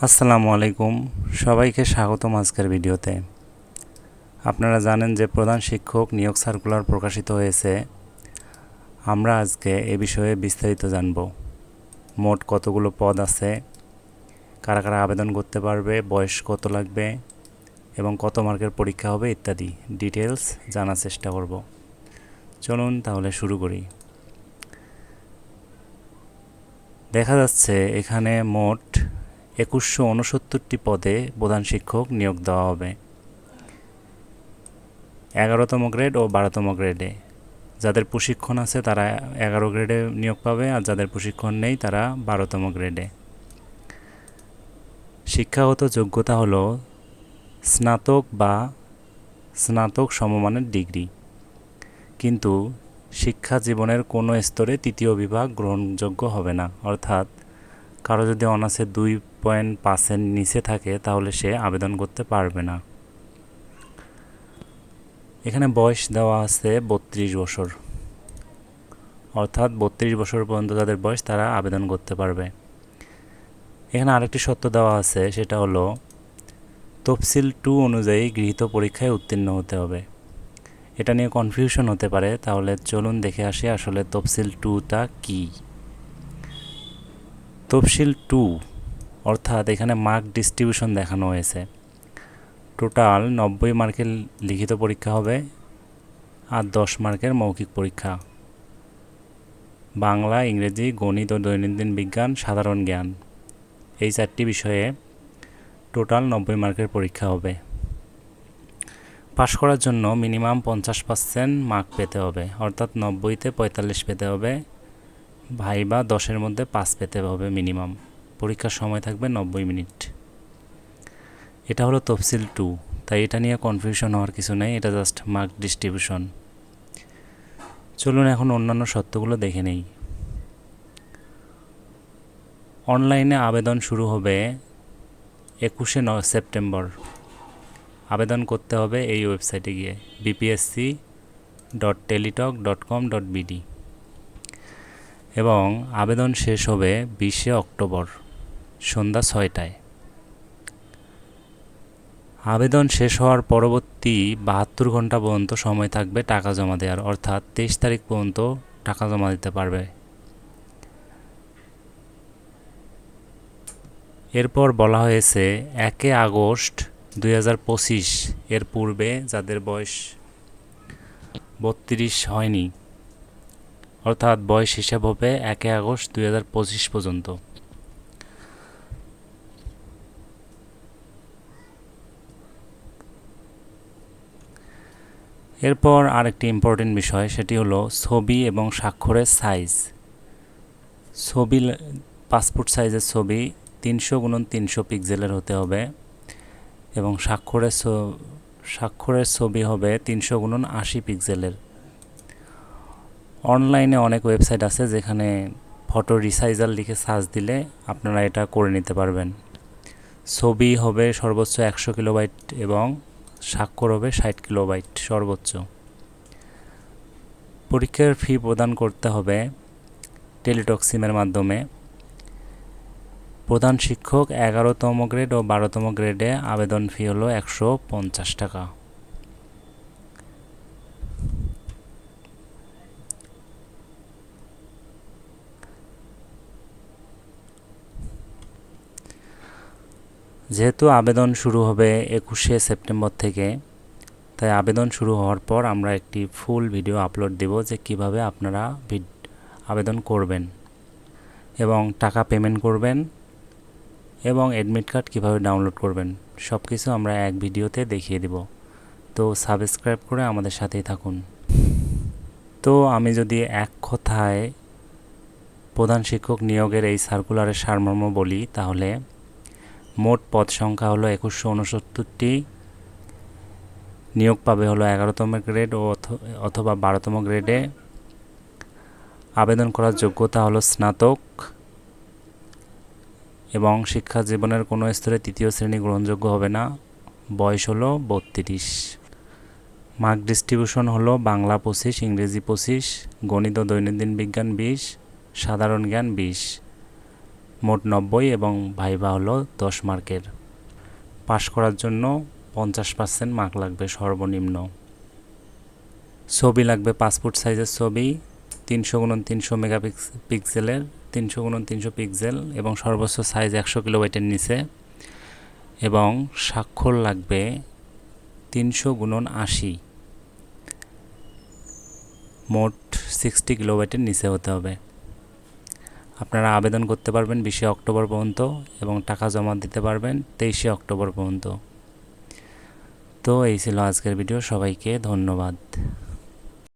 আসসালামু আলাইকুম, সবাইকে স্বাগতম আজকের ভিডিওতে। আপনারা জানেন যে প্রধান শিক্ষক নিয়োগ সার্কুলার প্রকাশিত হয়েছে। আমরা আজকে এ বিষয়ে বিস্তারিত জানব। মোট কতগুলো পদ আছে, কারা কারা আবেদন করতে পারবে, বয়স কত লাগবে এবং কত মার্কের পরীক্ষা হবে ইত্যাদি ডিটেলস জানার চেষ্টা করব। চলুন তাহলে শুরু করি। দেখা যাচ্ছে এখানে মোট 2169টি পদে প্রধান শিক্ষক নিয়োগ দেওয়া হবে 11তম গ্রেড ও 12তম গ্রেডে। যাদের প্রশিক্ষণ আছে তারা 11 গ্রেডে নিয়োগ পাবে, আর যাদের প্রশিক্ষণ নেই তারা 12তম গ্রেডে। শিক্ষাগত যোগ্যতা হলো স্নাতক বা স্নাতক সমমানের ডিগ্রি, কিন্তু শিক্ষা জীবনের কোনো স্তরে তৃতীয় বিভাগ গ্রহণযোগ্য হবে না। অর্থাৎ কারো যদি অনার্সে 2.5-এর নিচে থাকে তাহলে সে আবেদন করতে পারবে না। এখানে বয়স দেওয়া আছে 32 বছর, অর্থাৎ 32 বছর পর্যন্ত যাদের বয়স তারা আবেদন করতে পারবে। এখানে আরেকটি শর্ত দেওয়া আছে, সেটা হলো তফসিল 2 অনুযায়ী গৃহীত পরীক্ষায় উত্তীর্ণ হতে হবে। এটা নিয়ে কনফিউশন হতে পারে, তাহলে চলুন দেখে আসি আসলে তফসিল 2টা কী। তফসিল 2 অর্থাৎ এখানে মার্ক ডিস্ট্রিবিউশন দেখানো হয়েছে। টোটাল 90 মার্কের লিখিত পরীক্ষা হবে আর 10 মার্কের মৌখিক পরীক্ষা। বাংলা, ইংরেজি, গণিত ও দৈনন্দিন বিজ্ঞান, সাধারণ জ্ঞান, এই 4টি বিষয়ে টোটাল 90 মার্কের পরীক্ষা হবে। পাশ করার জন্য মিনিমাম 50% মার্ক পেতে হবে, অর্থাৎ 90তে 45 পেতে হবে। ভাইবা 10-এর মধ্যে 5 পেতে হবে মিনিমাম। পরীক্ষার সময় থাকবে 90 মিনিট। এটা হলো তফসিল 2, তাই এটা নিয়ে কনফিউশন হওয়ার কিছু নেই, এটা জাস্ট মার্ক ডিস্ট্রিবিউশন। চলুন এখন অন্যান্য শর্তগুলো দেখে নেই। অনলাইনে আবেদন শুরু হবে 21 সেপ্টেম্বর। আবেদন করতে হবে এই ওয়েবসাইটে গিয়ে bpsc.teletalk.com.bd, এবং আবেদন শেষ হবে 20 অক্টোবর সন্ধ্যা 6টায়। আবেদন শেষ হওয়ার পরবর্তী 72 ঘন্টা পর্যন্ত সময় থাকবে টাকা জমা দেওয়ার, অর্থাৎ 23 তারিখ পর্যন্ত টাকা জমা দিতে পারবে। এরপর বলা হয়েছে 1 আগস্ট 2025 এর পূর্বে যাদের বয়স 32 হয়নি, অর্থাৎ বয়স হিসাব হবে 1 আগস্ট 2025 পর্যন্ত। এরপর আরেকটি ইম্পর্টেন্ট বিষয়, সেটি হলো ছবি এবং স্বাক্ষরের সাইজ। ছবি পাসপোর্ট সাইজের ছবি 300x300 পিক্সেলের হতে হবে, এবং স্বাক্ষরের ছবি হবে 300x80 পিক্সেলের। অনলাইনে অনেক ওয়েবসাইট আছে যেখানে ফটো রিসাইজার লিখে সার্চ দিলে আপনারা এটা করে নিতে পারবেন। ছবি হবে সর্বোচ্চ 100 কিলোবাইট এবং স্বাক্ষর হবে 60 কিলোবাইট সর্বোচ্চ। পরীক্ষার ফি প্রদান করতে হবে টেলিটক সিমের মাধ্যমে। প্রধান শিক্ষক 11তম গ্রেড ও 12তম গ্রেডে আবেদন ফি হলো 150 টাকা। যেহেতু আবেদন শুরু হবে 21 সেপ্টেম্বর থেকে, তাই আবেদন শুরু হওয়ার পর আমরা একটি ফুল ভিডিও আপলোড দেব যে কিভাবে আপনারা আবেদন করবেন এবং টাকা পেমেন্ট করবেন এবং অ্যাডমিট কার্ড কীভাবে ডাউনলোড করবেন, সব কিছু আমরা এক ভিডিওতে দেখিয়ে দেব। তো সাবস্ক্রাইব করে আমাদের সাথেই থাকুন। তো আমি যদি এক কথায় প্রধান শিক্ষক নিয়োগের এই সার্কুলারের সারমর্ম বলি, তাহলে মোট পদ সংখ্যা হলো 2169টি। নিয়োগ পাবে হলো 11তম গ্রেড অথবা 12তম গ্রেডে। আবেদন করার যোগ্যতা হলো স্নাতক, এবং শিক্ষা জীবনের কোনো স্তরে তৃতীয় শ্রেণী গ্রহণযোগ্য হবে না। বয়স হলো 32। মার্ক ডিস্ট্রিবিউশন হলো বাংলা 25, ইংরেজি 25, গণিত ও দৈনন্দিন বিজ্ঞান 20, সাধারণ জ্ঞান 20। মোট 90 এবং ভাইভা হলো 10 মার্কের। পাস করার জন্য 50% মার্ক লাগবে সর্বনিম্ন। ছবি লাগবে পাসপোর্ট সাইজের ছবি 300x300 মেগাপিক্সেলের, 300x300 পিক্সেল এবং সর্বোচ্চ সাইজ 100 কিলোবাইটের নিচে, এবং স্বাক্ষর লাগবে 300x80, মোট 60 কিলোবাইটের নিচে হতে হবে। আপনারা আবেদন করতে পারবেন 20 অক্টোবর পর্যন্ত এবং টাকা জমা দিতে পারবেন 23 অক্টোবর পর্যন্ত। তো এই ছিল আজকের ভিডিও, সবাইকে ধন্যবাদ।